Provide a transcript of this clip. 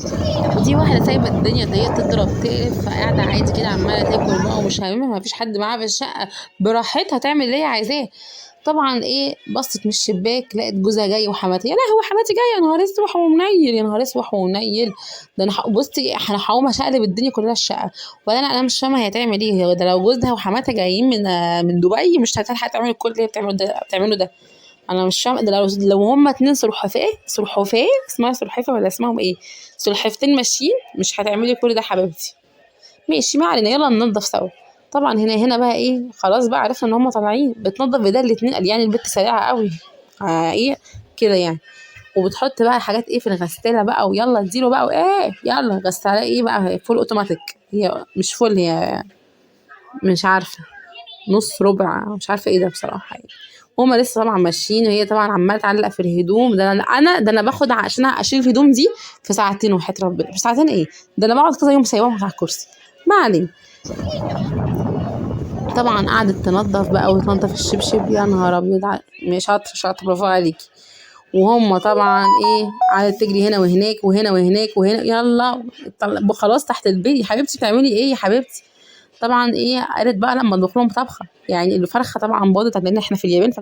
ودي واحدة سايبة الدنيا اللي هي تضرب تقلب، فقاعدة عادي كده عمالة تاكل بقى ومش هاممها، مفيش حد معاها في الشقة، براحتها تعمل اللي هي عايزاه. طبعا ايه، بصت من الشباك لقت جوزها جاي وحماتي، يا لهوي حماتي جايه، يا نهار اسود ومنيل، يا نهار اسود ومنيل. ده انا بصي انا هقوم اشقلب الدنيا كلها الشقه. ولا انا مش فاهمه هي هتعمل ايه، ده لو جوزها وحماتها جايين من دبي مش هتلحق تعمل كل اللي هي بتعمله ده. انا مش فاهمه، ده لو هما اتنين سلحفاه اسمها سلحفاه ولا اسمهم ايه، سلحفتين ماشيين، مش هتعملي كل ده حبيبتي. ماشي ما علينا، يلا ننضف سوا. طبعا هنا بقى ايه، خلاص بقى عرفنا ان هم طالعين، بتنضف بايديها الاتنين، قال يعني البت سريعه قوي. ايه كده يعني. وبتحط بقى حاجات ايه في الغسالة بقى، ويلا اديله بقى، وايه يلا غسالة ايه بقى، فول اوتوماتيك. هي مش فول، هي مش عارفة، نص ربع، مش عارفة ايه ده بصراحة يعني. هما لسه طبعا ماشيين، وهي طبعا عمالة تعلق في الهدوم. ده انا باخد عشان اشيل الهدوم دي في ساعتين، وحياة ربنا مش ساعتين ايه، ده انا بقعد كذا يوم سايباهم على الكرسي. ما علينا. طبعا قعدت تنظف بقى وتنظف الشبشب، يا نهار ابيض مش شاطره برافو عليكي. وهم طبعا ايه، قعدت تجري هنا وهناك وهنا وهناك وهنا، يلا خلاص تحت البيت يا حبيبتي، بتعملي ايه يا حبيبتي. طبعا ايه، قالت بقى لما اطبخ لهم طبخه، يعني الفرخه طبعا باضت لان احنا في اليابان.